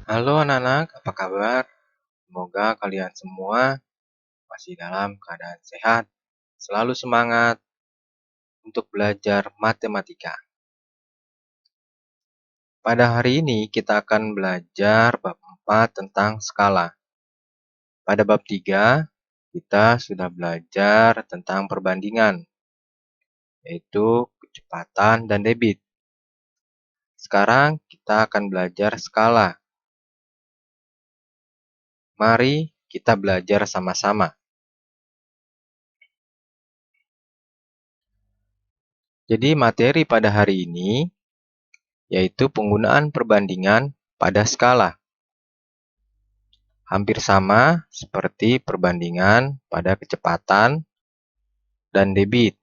Halo anak-anak, apa kabar? Semoga kalian semua masih dalam keadaan sehat, selalu semangat untuk belajar matematika. Pada hari ini kita akan belajar bab 4 tentang skala. Pada bab 3, kita sudah belajar tentang perbandingan, yaitu kecepatan dan debit. Sekarang kita akan belajar skala. Mari kita belajar sama-sama. Jadi materi pada hari ini yaitu penggunaan perbandingan pada skala. Hampir sama seperti perbandingan pada kecepatan dan debit.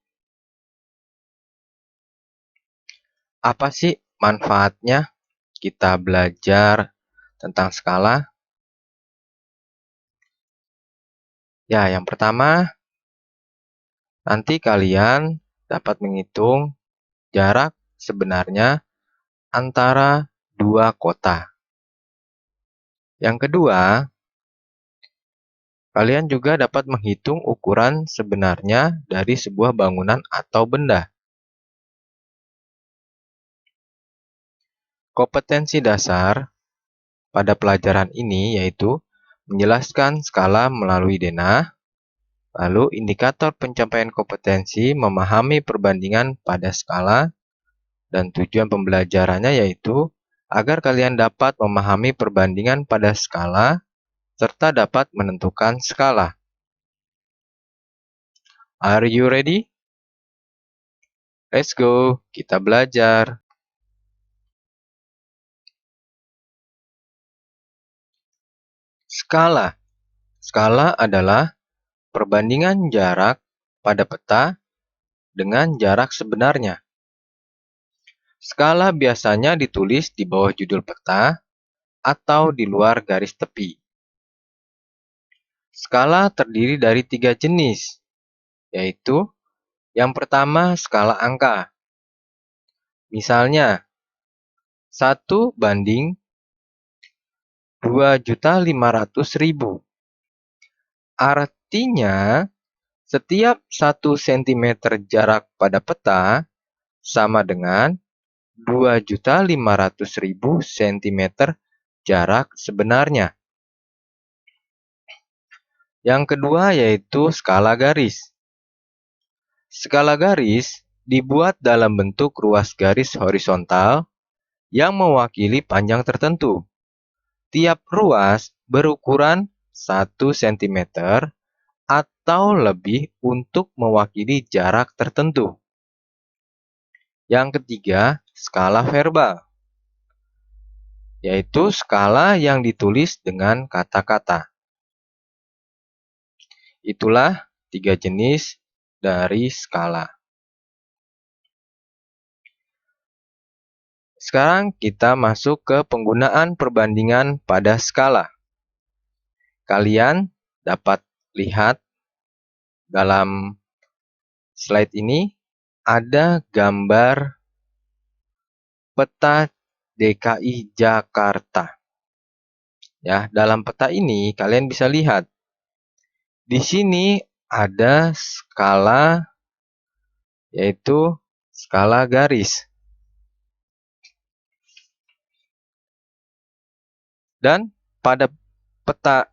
Apa sih manfaatnya kita belajar tentang skala? Ya, yang pertama, nanti kalian dapat menghitung jarak sebenarnya antara dua kota. Yang kedua, kalian juga dapat menghitung ukuran sebenarnya dari sebuah bangunan atau benda. Kompetensi dasar pada pelajaran ini yaitu menjelaskan skala melalui denah, lalu indikator pencapaian kompetensi memahami perbandingan pada skala, dan tujuan pembelajarannya yaitu agar kalian dapat memahami perbandingan pada skala serta dapat menentukan skala. Are you ready? Let's go, kita belajar. Skala. Skala adalah perbandingan jarak pada peta dengan jarak sebenarnya. Skala biasanya ditulis di bawah judul peta atau di luar garis tepi. Skala terdiri dari 3 jenis, yaitu yang pertama skala angka. Misalnya, 1:2.500.000. Artinya, setiap 1 cm jarak pada peta sama dengan 2.500.000 cm jarak sebenarnya. Yang kedua yaitu skala garis. Skala garis dibuat dalam bentuk ruas garis horizontal yang mewakili panjang tertentu. Tiap ruas berukuran 1 cm atau lebih untuk mewakili jarak tertentu. Yang ketiga, skala verbal, yaitu skala yang ditulis dengan kata-kata. Itulah 3 jenis dari skala. Sekarang kita masuk ke penggunaan perbandingan pada skala. Kalian dapat lihat dalam slide ini ada gambar peta DKI Jakarta. Ya, dalam peta ini kalian bisa lihat di sini ada skala yaitu skala garis. Dan pada peta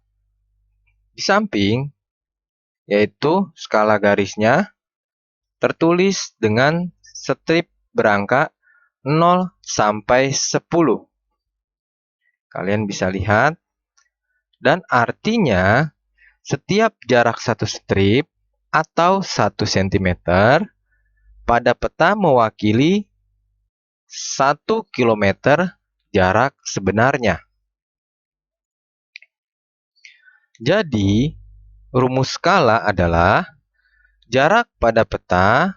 di samping yaitu skala garisnya tertulis dengan strip berangka 0 sampai 10. Kalian bisa lihat. Dan artinya setiap jarak satu strip atau 1 cm pada peta mewakili 1 km jarak sebenarnya. Jadi, rumus skala adalah jarak pada peta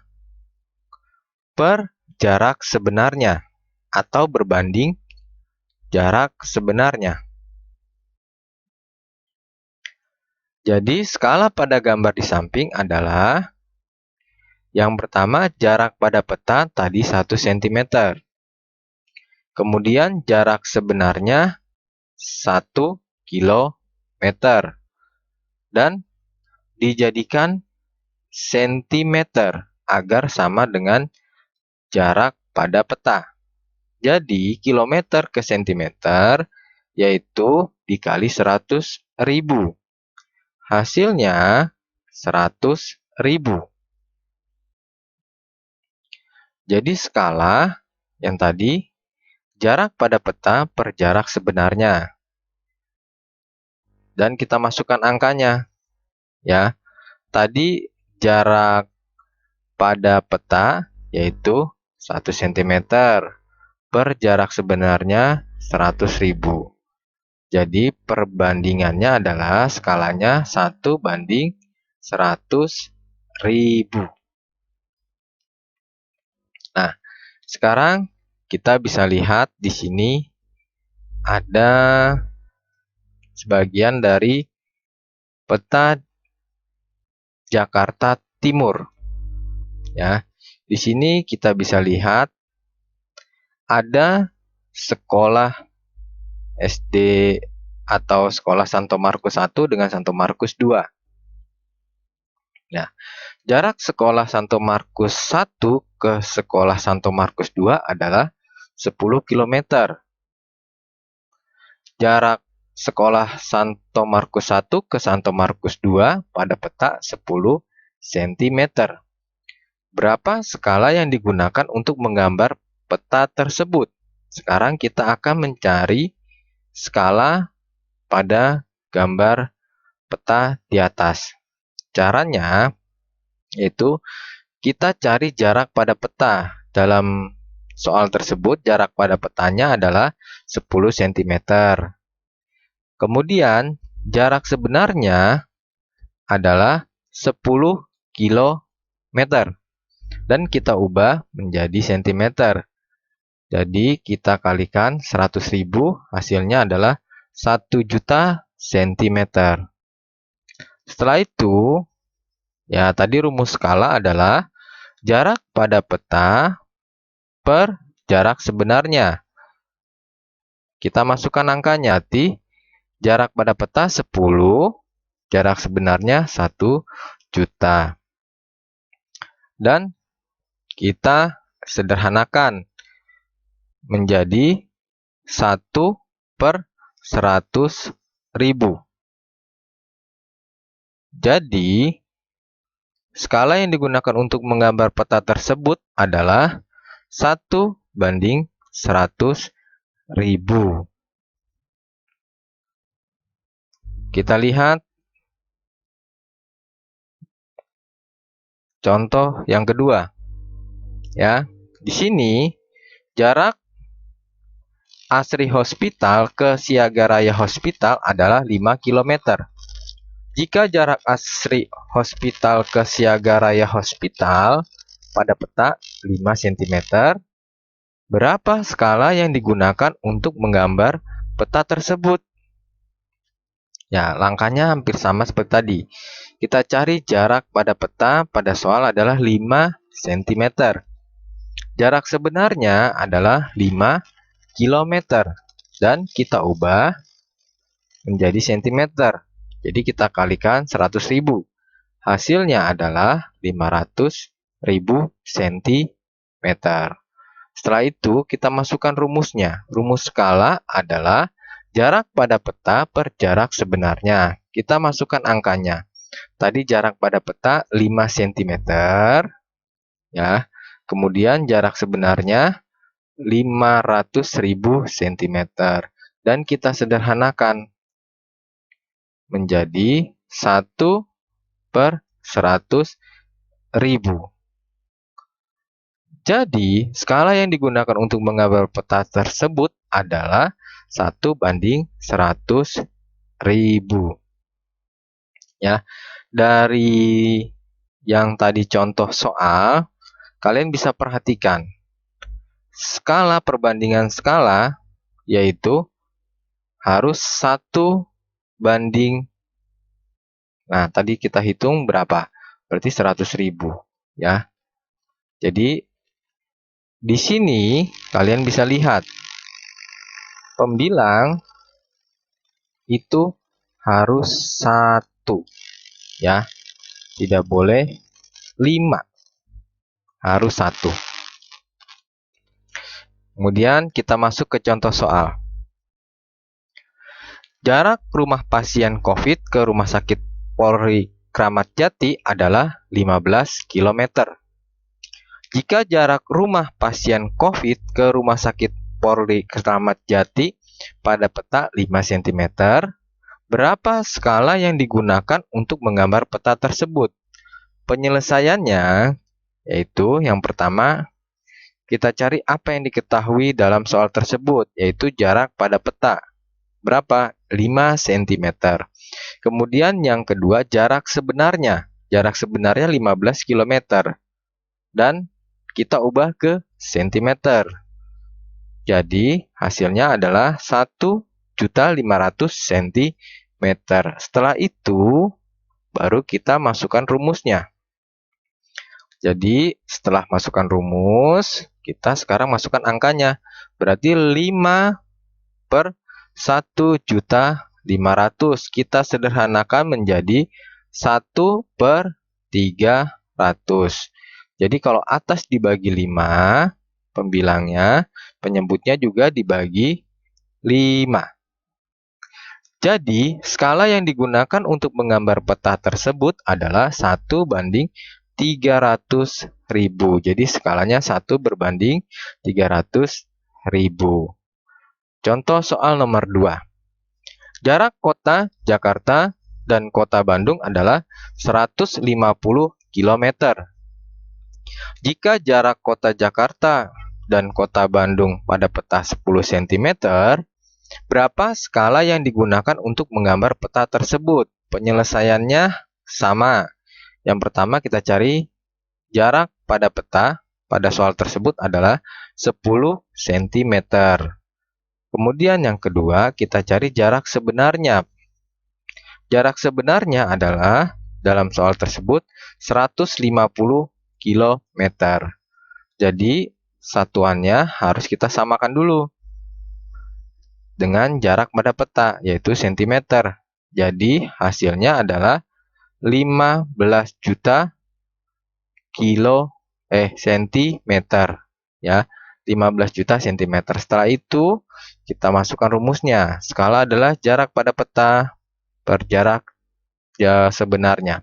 per jarak sebenarnya atau berbanding jarak sebenarnya. Jadi, skala pada gambar di samping adalah yang pertama jarak pada peta tadi 1 cm. Kemudian jarak sebenarnya 1 kilometer dan dijadikan sentimeter agar sama dengan jarak pada peta. Jadi, kilometer ke sentimeter yaitu dikali 100.000. Hasilnya 100.000. Jadi skala yang tadi jarak pada peta per jarak sebenarnya. Dan kita masukkan angkanya. Ya. Tadi jarak pada peta yaitu 1 cm per jarak sebenarnya 100.000. Jadi perbandingannya adalah skalanya 1:100.000. Nah, sekarang kita bisa lihat di sini ada sebagian dari peta Jakarta Timur. Ya, di sini kita bisa lihat ada sekolah SD atau sekolah Santo Markus 1 dengan Santo Markus 2. Nah, jarak sekolah Santo Markus 1 ke sekolah Santo Markus 2 adalah 10 km. Jarak sekolah Santo Markus 1 ke Santo Markus 2 pada peta 10 cm. Berapa skala yang digunakan untuk menggambar peta tersebut? Sekarang kita akan mencari skala pada gambar peta di atas. Caranya yaitu kita cari jarak pada peta. Dalam soal tersebut jarak pada petanya adalah 10 cm. Kemudian jarak sebenarnya adalah 10 km dan kita ubah menjadi cm. Jadi kita kalikan 100.000, hasilnya adalah 1 juta cm. Setelah itu, ya tadi rumus skala adalah jarak pada peta per jarak sebenarnya. Kita masukkan angkanya. Jarak pada peta 10, jarak sebenarnya 1 juta. Dan kita sederhanakan menjadi 1/100.000. Jadi, skala yang digunakan untuk menggambar peta tersebut adalah 1:100.000. Kita lihat contoh yang kedua. Ya, di sini jarak Asri Hospital ke Siaga Raya Hospital adalah 5 km. Jika jarak Asri Hospital ke Siaga Raya Hospital pada peta 5 cm, berapa skala yang digunakan untuk menggambar peta tersebut? Ya, langkahnya hampir sama seperti tadi. Kita cari jarak pada peta pada soal adalah 5 cm. Jarak sebenarnya adalah 5 km dan kita ubah menjadi cm. Jadi kita kalikan 100.000. Hasilnya adalah 500.000 cm. Setelah itu kita masukkan rumusnya. Rumus skala adalah jarak pada peta per jarak sebenarnya. Kita masukkan angkanya. Tadi jarak pada peta 5 cm. Ya. Kemudian jarak sebenarnya 500.000 cm. Dan kita sederhanakan menjadi 1/100.000. Jadi, skala yang digunakan untuk menggambar peta tersebut adalah 1:100.000. Ya, dari yang tadi contoh soal, kalian bisa perhatikan skala perbandingan skala yaitu harus 1 banding. Nah, tadi kita hitung berapa? Berarti 100.000, ya. Jadi di sini kalian bisa lihat pembilang itu harus 1 ya. Tidak boleh 5, harus 1. Kemudian kita masuk ke contoh soal. Jarak rumah pasien COVID ke Rumah Sakit Polri Kramat Jati adalah 15 km. Jika jarak rumah pasien COVID ke Rumah Sakit Polri Kramat Jati pada peta 5 cm, berapa skala yang digunakan untuk menggambar peta tersebut? Penyelesaiannya yaitu yang pertama, kita cari apa yang diketahui dalam soal tersebut, yaitu jarak pada peta. Berapa? 5 cm. Kemudian yang kedua, jarak sebenarnya. Jarak sebenarnya 15 km. Dan kita ubah ke cm. Jadi hasilnya adalah 1.500.000 cm. Setelah itu, baru kita masukkan rumusnya. Jadi setelah masukkan rumus, kita sekarang masukkan angkanya. Berarti 5 per 1.500.000. Kita sederhanakan menjadi 1 per 300. Jadi kalau atas dibagi 5, pembilangnya, penyebutnya juga dibagi 5. Jadi skala yang digunakan untuk menggambar peta tersebut adalah 1/300.000. Jadi skalanya 1 berbanding 300.000. Contoh soal nomor 2. Jarak kota Jakarta dan kota Bandung adalah 150 km. Jika jarak kota Jakarta dan kota Bandung pada peta 10 cm, berapa skala yang digunakan untuk menggambar peta tersebut? Penyelesaiannya sama. Yang pertama kita cari jarak pada peta pada soal tersebut adalah 10 cm. Kemudian yang kedua kita cari jarak sebenarnya. Jarak sebenarnya adalah dalam soal tersebut 150 km. Jadi satuannya harus kita samakan dulu dengan jarak pada peta, yaitu cm. Jadi hasilnya adalah 15 juta cm ya, 15 juta cm. Setelah itu kita masukkan rumusnya. Skala adalah jarak pada peta per jarak sebenarnya.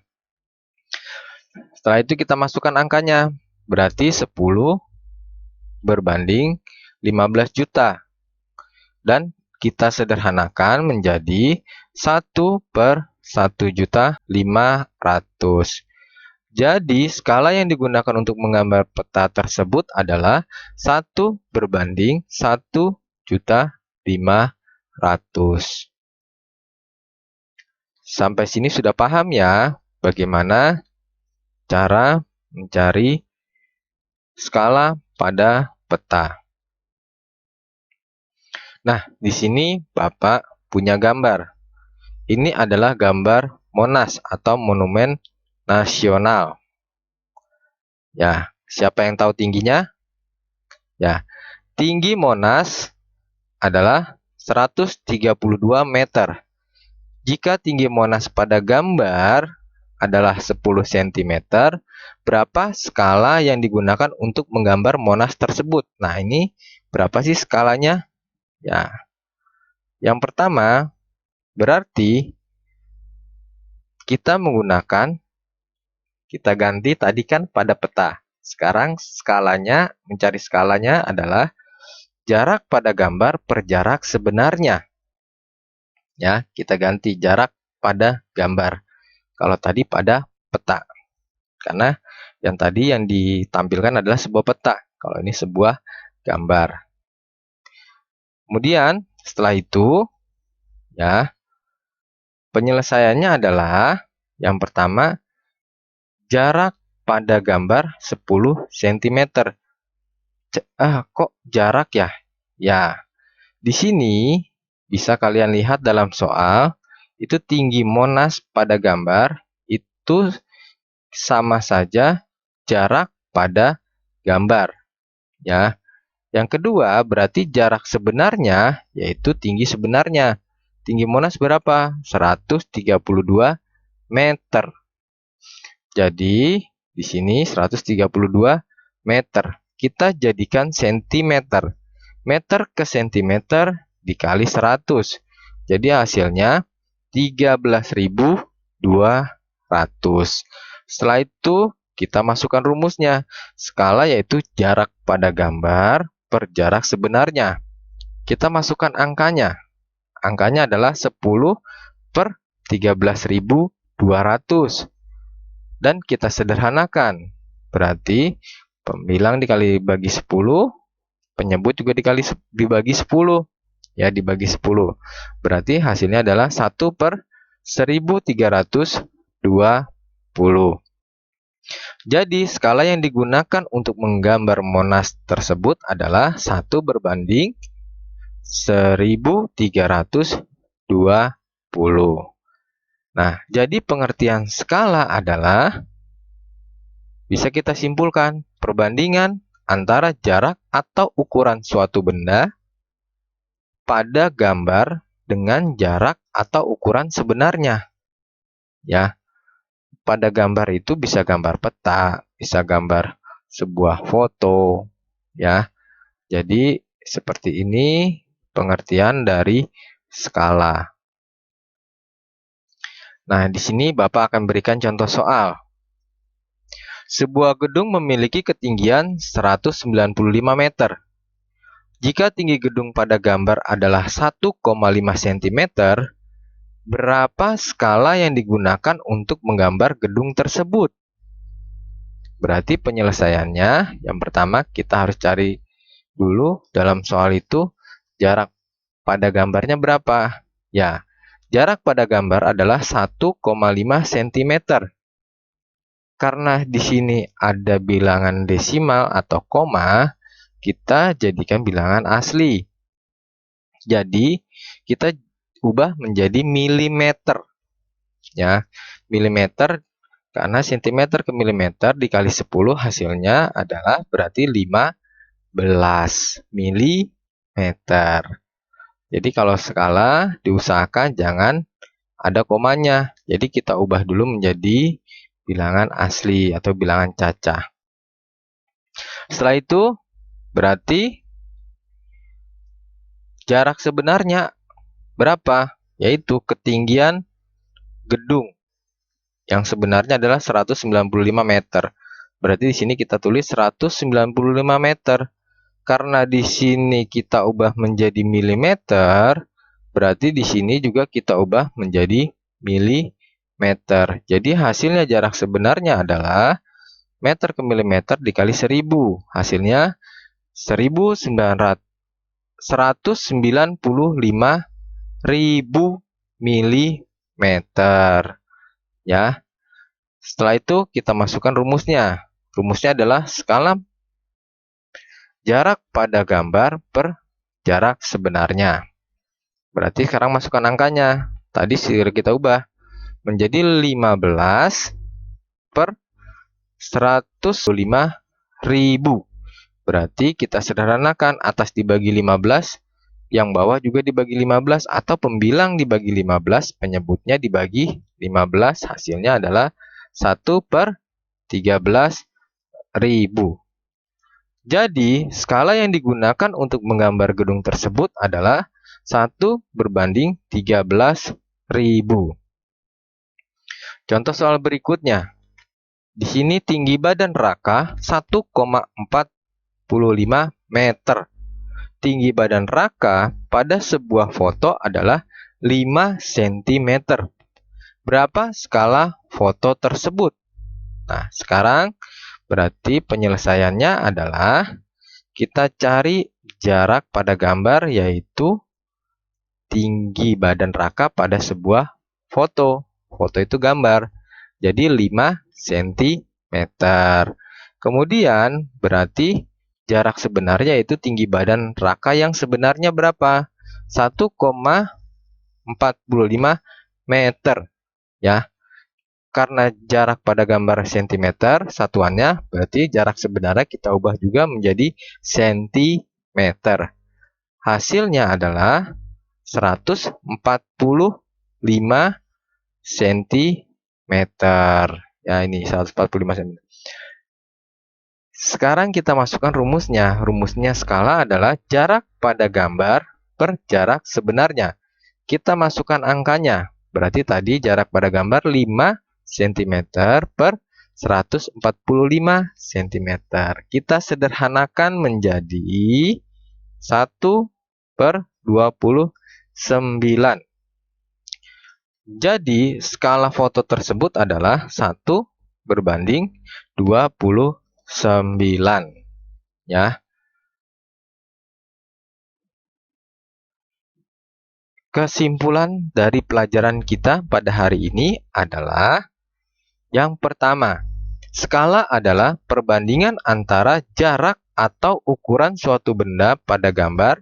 Setelah itu kita masukkan angkanya. Berarti 10 berbanding 15 juta. Dan kita sederhanakan menjadi 1 per 1.500.000. Jadi, skala yang digunakan untuk menggambar peta tersebut adalah 1 berbanding 1.500.000. Sampai sini sudah paham ya bagaimana cara mencari skala pada peta. Nah, di sini Bapak punya gambar. Ini adalah gambar Monas atau Monumen Nasional. Ya, siapa yang tahu tingginya? Ya, tinggi Monas adalah 132 meter. Jika tinggi Monas pada gambar adalah 10 cm, berapa skala yang digunakan untuk menggambar Monas tersebut? Nah, ini berapa sih skalanya? Ya, yang pertama berarti kita ganti tadi kan pada peta. Sekarang mencari skalanya adalah jarak pada gambar per jarak sebenarnya. Ya, kita ganti jarak pada gambar. Kalau tadi pada peta. Karena yang tadi yang ditampilkan adalah sebuah peta. Kalau ini sebuah gambar. Kemudian setelah itu ya, penyelesaiannya adalah yang pertama jarak pada gambar 10 cm. Kok jarak ya? Ya, di sini bisa kalian lihat dalam soal itu tinggi Monas pada gambar itu sama saja jarak pada gambar. Ya. Yang kedua, berarti jarak sebenarnya yaitu tinggi sebenarnya. tinggi Monas berapa? 132 meter. Jadi, di sini 132 meter. Kita jadikan sentimeter. Meter ke sentimeter dikali 100. Jadi hasilnya 13.200. Setelah itu kita masukkan rumusnya. Skala yaitu jarak pada gambar per jarak sebenarnya. Kita masukkan angkanya. Angkanya adalah 10 per 13.200. Dan kita sederhanakan. Berarti pembilang dikali bagi 10, penyebut juga dibagi 10. Ya, dibagi 10. Berarti hasilnya adalah 1 per 1320. Jadi, skala yang digunakan untuk menggambar Monas tersebut adalah 1 berbanding 1320. Nah, jadi pengertian skala adalah bisa kita simpulkan perbandingan antara jarak atau ukuran suatu benda pada gambar dengan jarak atau ukuran sebenarnya. Ya, pada gambar itu bisa gambar peta, bisa gambar sebuah foto, ya. Jadi seperti ini pengertian dari skala. Nah, di sini Bapak akan berikan contoh soal. Sebuah gedung memiliki ketinggian 195 meter. Jika tinggi gedung pada gambar adalah 1,5 cm, berapa skala yang digunakan untuk menggambar gedung tersebut? Berarti penyelesaiannya, yang pertama kita harus cari dulu dalam soal itu jarak pada gambarnya berapa? Ya, jarak pada gambar adalah 1,5 cm. Karena di sini ada bilangan desimal atau koma, kita jadikan bilangan asli. Jadi, kita ubah menjadi milimeter. Ya, milimeter karena cm ke milimeter dikali 10 hasilnya adalah berarti 15 milimeter. Jadi kalau skala diusahakan jangan ada komanya. Jadi kita ubah dulu menjadi bilangan asli atau bilangan cacah. Setelah itu berarti jarak sebenarnya berapa? Yaitu ketinggian gedung yang sebenarnya adalah 195 meter. Berarti di sini kita tulis 195 meter. Karena di sini kita ubah menjadi milimeter, berarti di sini juga kita ubah menjadi milimeter. Jadi hasilnya jarak sebenarnya adalah meter ke milimeter dikali 1000. Hasilnya 195.000 milimeter. Ya. Setelah itu kita masukkan rumusnya. Rumusnya adalah skala jarak pada gambar per jarak sebenarnya. Berarti sekarang masukkan angkanya. Tadi sudah kita ubah menjadi 15 per 125.000. Berarti kita sederhanakan atas dibagi 15, yang bawah juga dibagi 15, atau pembilang dibagi 15, penyebutnya dibagi 15, hasilnya adalah 1 per 13.000. Jadi, skala yang digunakan untuk menggambar gedung tersebut adalah 1 berbanding 13.000. Contoh soal berikutnya. Di sini tinggi badan Raka 1,45 meter. Tinggi badan Raka pada sebuah foto adalah 5 cm. Berapa skala foto tersebut? Nah, sekarang berarti penyelesaiannya adalah kita cari jarak pada gambar, yaitu tinggi badan Raka pada sebuah foto. Foto itu gambar. Jadi 5 cm. Kemudian berarti jarak sebenarnya yaitu tinggi badan Raka yang sebenarnya berapa? 1,45 meter. Ya. Karena jarak pada gambar cm satuannya, berarti jarak sebenarnya kita ubah juga menjadi cm. Hasilnya adalah 145 cm. Ya, ini 145 cm. Sekarang kita masukkan rumusnya. Rumusnya skala adalah jarak pada gambar per jarak sebenarnya. Kita masukkan angkanya. Berarti tadi jarak pada gambar 5 cm per 145 cm. Kita sederhanakan menjadi 1 per 29. Jadi, skala foto tersebut adalah 1 berbanding 29. Ya. Kesimpulan dari pelajaran kita pada hari ini adalah yang pertama, skala adalah perbandingan antara jarak atau ukuran suatu benda pada gambar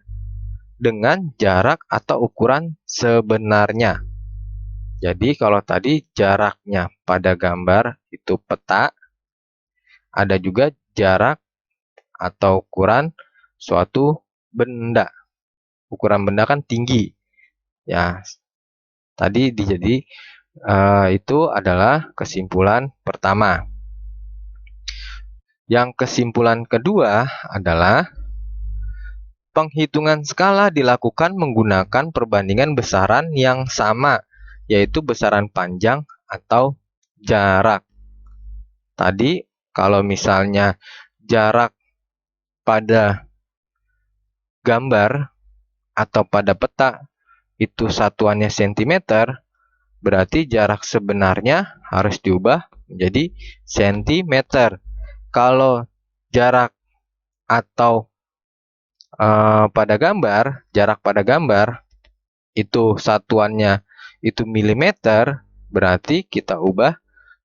dengan jarak atau ukuran sebenarnya. Jadi kalau tadi jaraknya pada gambar itu peta, ada juga jarak atau ukuran suatu benda. Ukuran benda kan tinggi. Ya, tadi jadi itu adalah kesimpulan pertama. Yang kesimpulan kedua adalah penghitungan skala dilakukan menggunakan perbandingan besaran yang sama, yaitu besaran panjang atau jarak. Tadi kalau misalnya jarak pada gambar atau pada peta itu satuannya cm, berarti jarak sebenarnya harus diubah menjadi cm. Kalau jarak atau jarak pada gambar itu satuannya itu milimeter, berarti kita ubah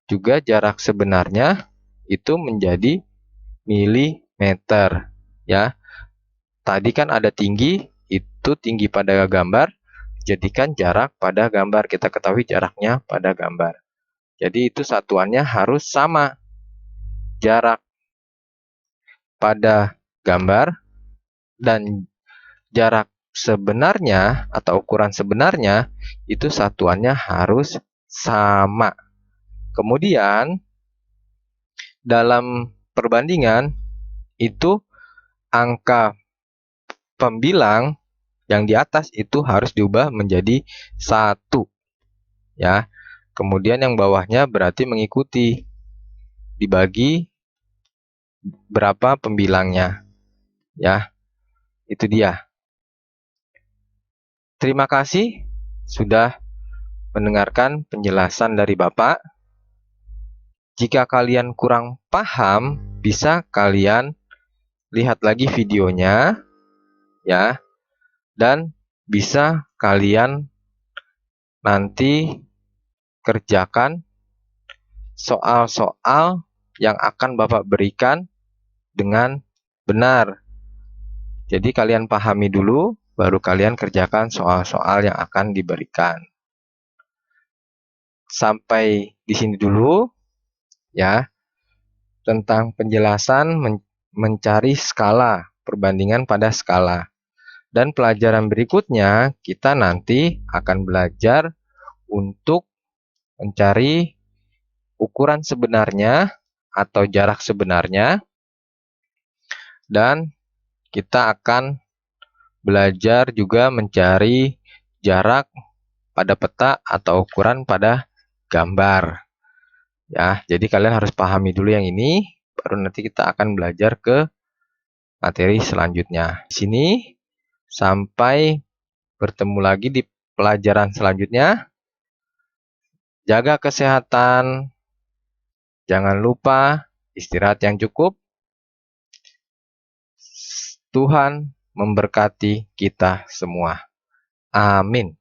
juga jarak sebenarnya itu menjadi milimeter. Ya, tadi kan ada tinggi, itu tinggi pada gambar, jadikan jarak pada gambar. Kita ketahui jaraknya pada gambar. Jadi itu satuannya harus sama. Jarak pada gambar dan jarak sebenarnya atau ukuran sebenarnya itu satuannya harus sama. Kemudian dalam perbandingan itu angka pembilang yang di atas itu harus diubah menjadi 1. Ya. Kemudian yang bawahnya berarti mengikuti, dibagi berapa pembilangnya. Ya. Itu dia. Terima kasih sudah mendengarkan penjelasan dari Bapak. Jika kalian kurang paham, bisa kalian lihat lagi videonya, ya. Dan bisa kalian nanti kerjakan soal-soal yang akan Bapak berikan dengan benar. Jadi kalian pahami dulu, baru kalian kerjakan soal-soal yang akan diberikan. Sampai di sini dulu, ya, tentang penjelasan mencari skala, perbandingan pada skala. Dan pelajaran berikutnya, kita nanti akan belajar untuk mencari ukuran sebenarnya atau jarak sebenarnya. Dan kita akan belajar juga mencari jarak pada peta atau ukuran pada gambar. Ya, jadi kalian harus pahami dulu yang ini, baru nanti kita akan belajar ke materi selanjutnya. Di sini sampai bertemu lagi di pelajaran selanjutnya. Jaga kesehatan. Jangan lupa istirahat yang cukup. Tuhan memberkati kita semua. Amin.